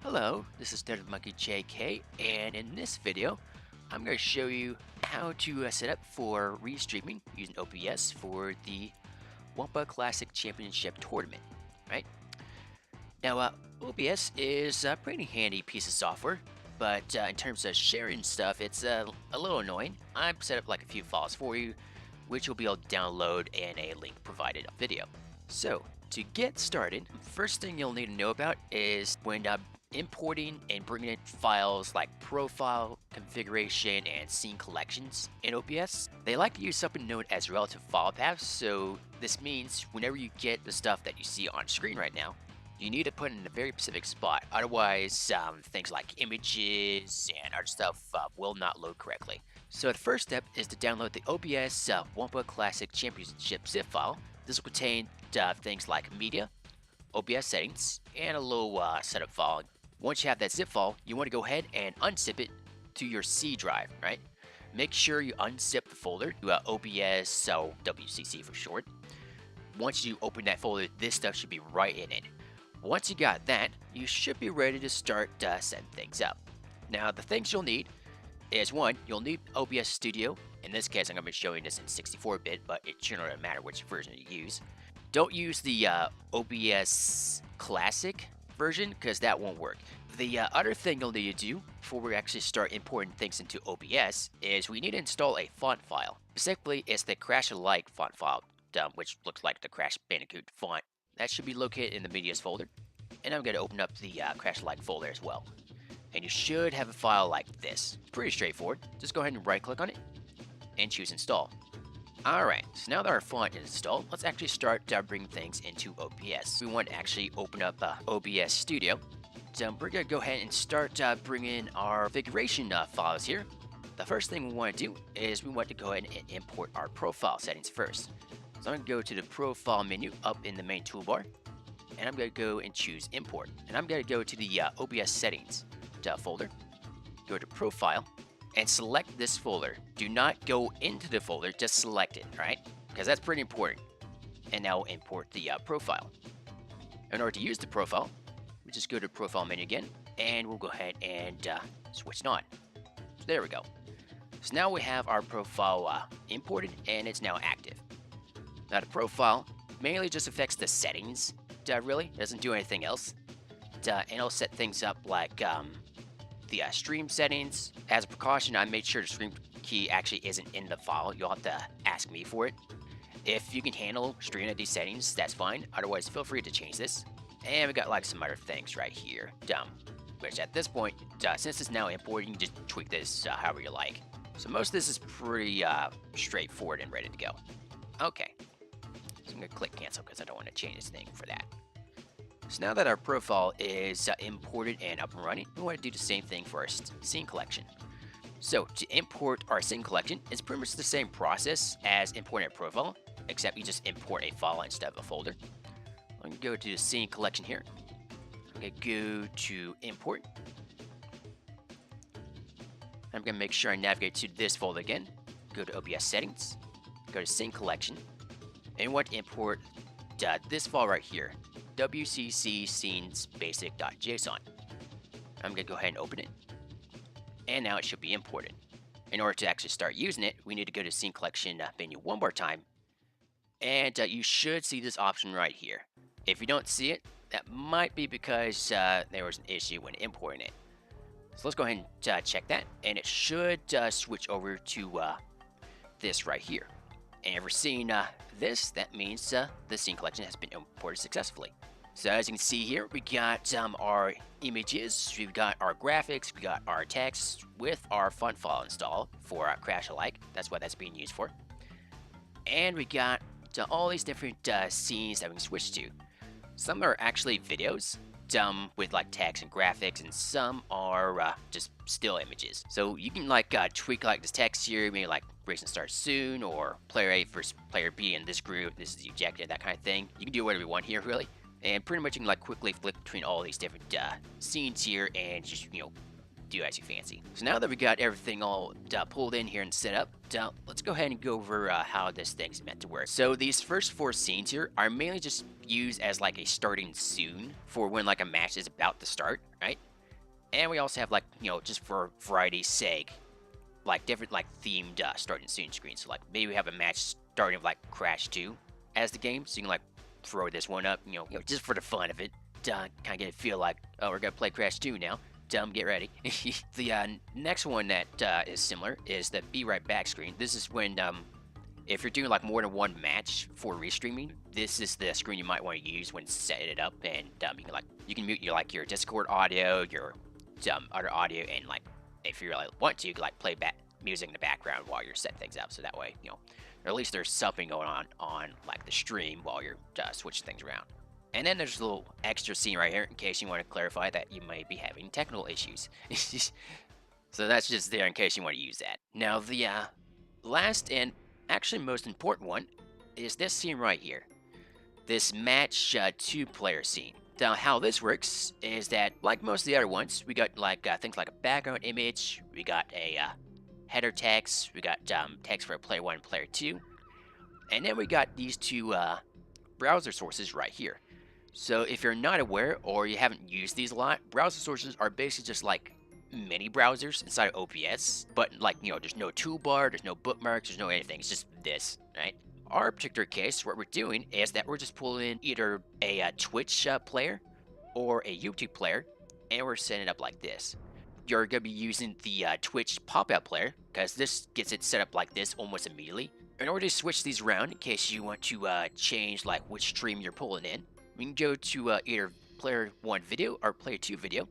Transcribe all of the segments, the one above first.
Hello, this is Monkey JK, and in this video, I'm going to show you how to set up for restreaming using OBS for the Wumpa Classic Championship Tournament, right? Now, OBS is a pretty handy piece of software, but in terms of sharing stuff, it's a little annoying. I've set up like a few files for you, which you'll be able to download in a link provided on video. So, to get started, first thing you'll need to know about is when importing and bringing in files like profile, configuration, and scene collections in OBS. They like to use something known as relative file paths, so this means whenever you get the stuff that you see on screen right now, you need to put it in a very specific spot. Otherwise, things like images and other stuff will not load correctly. So the first step is to download the OBS Wumpa Classic Championship zip file. This will contain things like media, OBS settings, and a little setup file. Once you have that zip file, you want to go ahead and unzip it to your C drive, right? Make sure you unzip the folder to OBS, so WCC for short. Once you open that folder, this stuff should be right in it. Once you got that, you should be ready to start setting things up. Now, the things you'll need is one, you'll need OBS Studio. In this case, I'm going to be showing this in 64-bit, but it shouldn't really matter which version you use. Don't use the OBS Classic version because that won't work. The other thing you'll need to do before we actually start importing things into OBS is we need to install a font file. Specifically, it's the Crash-alike font file, which looks like the Crash Bandicoot font. That should be located in the medias folder. And I'm going to open up the Crash-alike folder as well. And you should have a file like this. It's pretty straightforward. Just go ahead and right-click on it and choose Install. Alright, so now that our font is installed, let's actually start bringing things into OBS. We want to actually open up OBS Studio. So we're going to go ahead and start bringing our configuration files here. The first thing we want to do is we want to go ahead and import our profile settings first. So I'm going to go to the profile menu up in the main toolbar, and I'm going to go and choose import. And I'm going to go to the OBS settings folder, go to profile, and select this folder. Do not go into the folder, just select it, right? Because that's pretty important. And now import the profile. In order to use the profile, we just go to profile menu again, and we'll go ahead and switch it on. So there we go. So now we have our profile imported, and it's now active. Now the profile mainly just affects the settings, really. It doesn't do anything else. And it'll set things up like the stream settings. As a precaution, I made sure the stream key actually isn't in the file. You'll have to ask me for it. If you can handle stream ID settings, that's fine. Otherwise, feel free to change this. And we got like some other things right here. Which at this point, since it's now imported, you can just tweak this however you like. So most of this is pretty straightforward and ready to go. Okay. So I'm going to click cancel because I don't want to change this thing for that. So now that our profile is imported and up and running, we want to do the same thing for our scene collection. So to import our scene collection, it's pretty much the same process as importing a profile, except you just import a file instead of a folder. I'm going to go to the scene collection here. I'm going to go to import. I'm going to make sure I navigate to this folder again. Go to OBS settings, go to scene collection, and we want to import this file right here. WCC scenes basic.json. I'm going to go ahead and open it. And now it should be imported. In order to actually start using it, we need to go to scene collection menu one more time. And you should see this option right here. If you don't see it, that might be because there was an issue when importing it. So let's go ahead and check that. And it should switch over to this right here. And if we're seeing this, that means the scene collection has been imported successfully. So as you can see here, we got our images, we've got our graphics, we got our text with our font file installed for Crash-alike. That's what that's being used for. And we got all these different scenes that we can switch to. Some are actually videos with like text and graphics, and some are just still images. So you can like tweak like this text here, maybe like racing starts soon, or player A versus player B in this group, this is ejected, that kind of thing. You can do whatever you want here, really. And pretty much you can like quickly flick between all these different scenes here and just, do as you fancy. So now that we got everything all pulled in here and set up, let's go ahead and go over how this thing's meant to work. So these first 4 scenes here are mainly just used as like a starting soon for when like a match is about to start, right? And we also have like, just for variety's sake, like different like themed starting soon screens. So like maybe we have a match starting with like Crash 2 as the game, so you can like throw this one up, just for the fun of it. Kind of get a feel like, oh, we're gonna play Crash 2 now. Get ready. The next one that is similar is the Be Right Back screen. This is when if you're doing like more than one match for restreaming, this is the screen you might want to use when setting it up. And you can mute your Discord audio, your other audio, and like if you really want to, you can like play back music in the background while you're setting things up. So that way, or at least there's something going on like the stream while you're switching things around. And then there's a little extra scene right here in case you want to clarify that you may be having technical issues. So that's just there in case you want to use that. Now the last and actually most important one is this scene right here. This match 2-player scene. Now how this works is that like most of the other ones, we got like things like a background image, we got a header text, we got text for player 1 and player 2, and then we got these two browser sources right here. So if you're not aware or you haven't used these a lot, browser sources are basically just like mini browsers inside of OBS, but like, there's no toolbar, there's no bookmarks, there's no anything, it's just this, right? Our particular case, what we're doing is that we're just pulling in either a Twitch player or a YouTube player, and we're setting it up like this. You're going to be using the Twitch pop-out player, because this gets it set up like this almost immediately. In order to switch these around, in case you want to change like which stream you're pulling in, we can go to either player 1 video or player 2 video,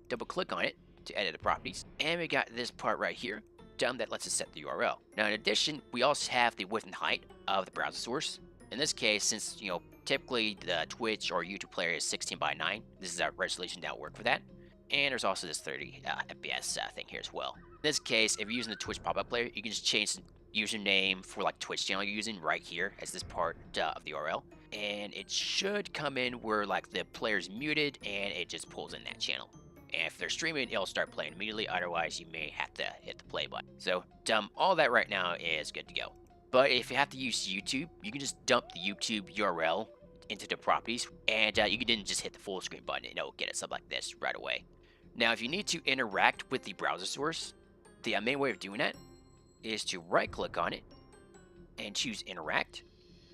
double click on it to edit the properties, and we got this part right here that lets us set the URL. Now in addition, we also have the width and height of the browser source. In this case, since typically the Twitch or YouTube player is 16:9, this is our resolution that will work for that. And there's also this 30 FPS thing here as well. In this case, if you're using the Twitch pop-up player, you can just change the username for like Twitch channel you're using right here as this part of the URL. And it should come in where like the player's muted and it just pulls in that channel. And if they're streaming, it'll start playing immediately. Otherwise, you may have to hit the play button. So all that right now is good to go. But if you have to use YouTube, you can just dump the YouTube URL into the properties, and you can then just hit the full screen button and it'll get it up like this right away. Now, if you need to interact with the browser source, the main way of doing that is to right-click on it and choose Interact.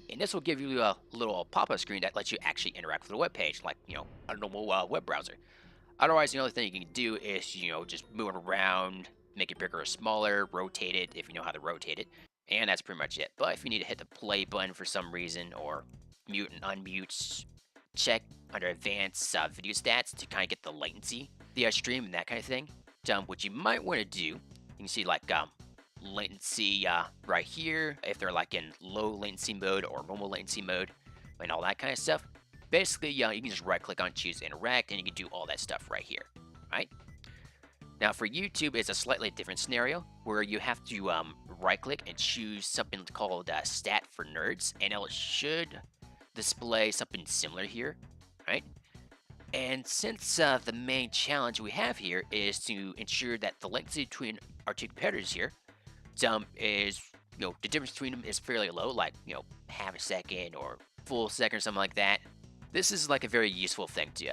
And this will give you a little pop-up screen that lets you actually interact with the web page, like, a normal web browser. Otherwise, the only thing you can do is, just move it around, make it bigger or smaller, rotate it if you know how to rotate it, and that's pretty much it. But if you need to hit the play button for some reason, or mute and unmute, check under advanced video stats to kind of get the latency, the stream, and that kind of thing. What you might want to do, you can see like latency right here, if they're like in low latency mode or normal latency mode, and all that kind of stuff. Basically, you can just right-click on choose interact, and you can do all that stuff right here, right? Now, for YouTube, it's a slightly different scenario where you have to right-click and choose something called Stat for Nerds, and it should display something similar here, right? And since the main challenge we have here is to ensure that the latency between our two competitors here is, the difference between them is fairly low, like, half a second or full second or something like that. This is like a very useful thing to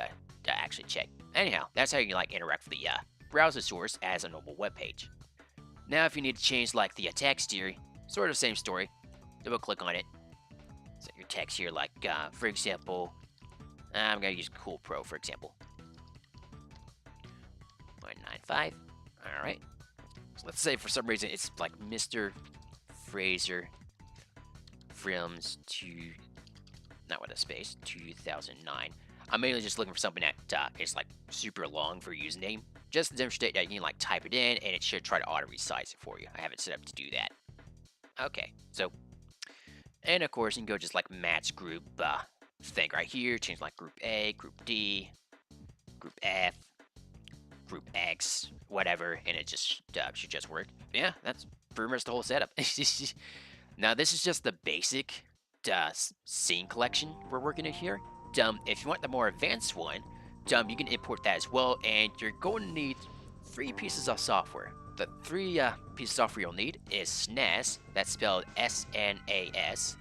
actually check. Anyhow, that's how you can like interact with the browser source as a normal web page. Now, if you need to change like the text here, sort of same story. Double click on it. Set your text here, like for example, I'm gonna use Cool Pro for example. 195. All right. So let's say for some reason it's like Mr. Fraser Films not with a space, 2009. I'm mainly just looking for something that is like super long for your username, just to demonstrate that you can like type it in and it should try to auto resize it for you. I have it set up to do that. Okay, so, and of course you can go just like match group thing right here, change like group A, group D, group F, group X, whatever, and it just should just work. Yeah, that's pretty much the whole setup. Now this is just the basic scene collection we're working in here. If you want the more advanced one, you can import that as well, and you're going to need 3 pieces of software. The 3 pieces of software you'll need is Snaz, that's spelled S-N-A-S.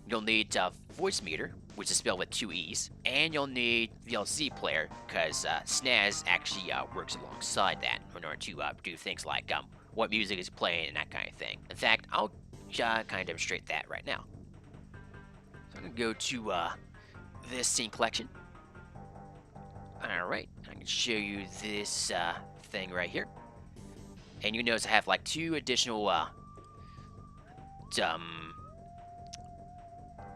You'll need Voicemeeter, which is spelled with 2 E's, and you'll need VLC player, because Snaz actually works alongside that in order to do things like what music is playing and that kind of thing. In fact, I'll kind of demonstrate that right now. So I'm going to go to this scene collection. Alright, I can show you this thing right here. And you notice I have like 2 additional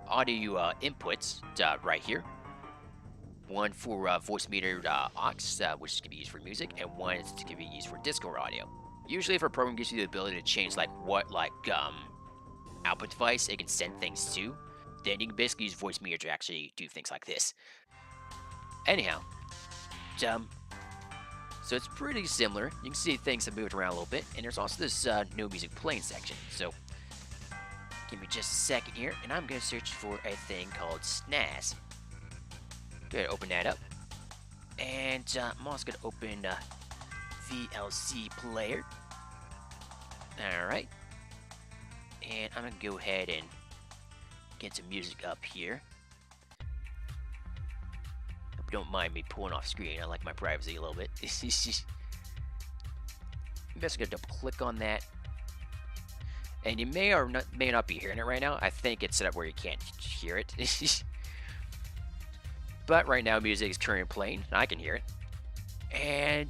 audio inputs right here. One for Voicemeeter aux, which can be used for music, and one is to be used for Discord audio. Usually if a program gives you the ability to change like what output device it can send things to, then you can basically use Voicemeeter to actually do things like this. Anyhow, so it's pretty similar. You can see things have moved around a little bit, and there's also this no music playing section. So give me just a second here, and I'm going to search for a thing called Snaz. Go ahead and open that up. And I'm also going to open VLC player. Alright. And I'm going to go ahead and get some music up here. Hope you don't mind me pulling off screen. I like my privacy a little bit. I'm just going to double click on that. And you may or may not be hearing it right now. I think it's set up where you can't hear it. But right now, music is currently playing, and I can hear it. And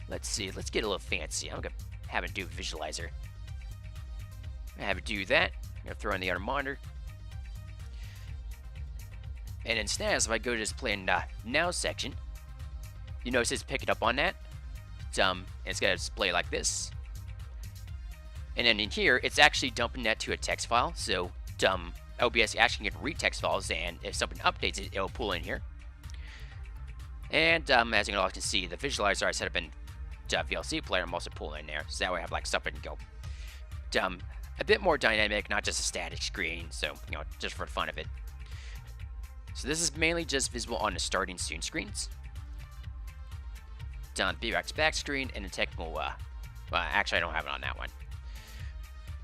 let's see. Let's get a little fancy. I'm going to have it do a visualizer. I'm going to have it do that. I'm going to throw in the other monitor. And in Snaz, if I go to this play now section, you notice it's picking up on that. It's going to display like this. And then in here, it's actually dumping that to a text file. So OBS actually can read text files, and if something updates it, it'll pull in here. And as you can all can see, the visualizer I set up in VLC player, I'm also pulling in there. So that way I have like something to go a bit more dynamic, not just a static screen. So, you know, just for the fun of it. So this is mainly just visible on the starting soon screens. Down the BRX back screen and the technical, well, actually I don't have it on that one.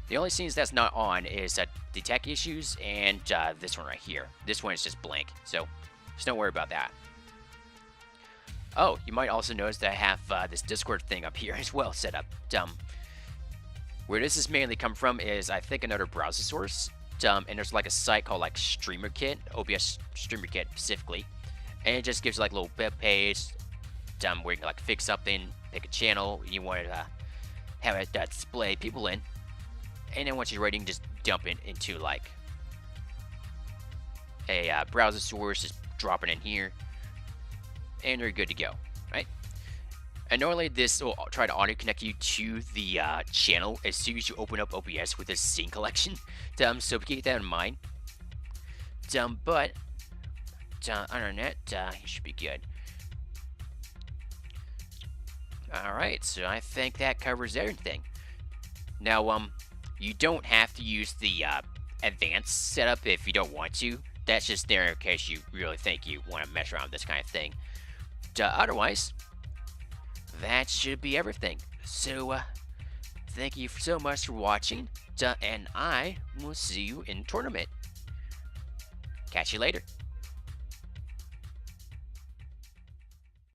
The only scenes that's not on is the tech issues and this one right here. This one is just blank, so just don't worry about that. Oh, you might also notice that I have this Discord thing up here as well set up. Where this is mainly come from is, I think, another browser source. And there's like a site called like Streamer Kit, OBS Streamer Kit specifically. And it just gives you like a little web page where you can like fix something, pick a channel you want to have it display people in. And then once you're ready, you can just dump it into like a browser source, just drop it in here, and you're good to go, right? And normally this will try to auto connect you to the channel as soon as you open up OBS with this scene collection. So keep that in mind. But other than that, you should be good. Alright, so I think that covers everything. Now, you don't have to use the advanced setup if you don't want to. That's just there in case you really think you want to mess around with this kind of thing. Otherwise, that should be everything. So, thank you so much for watching, and I will see you in tournament. Catch you later.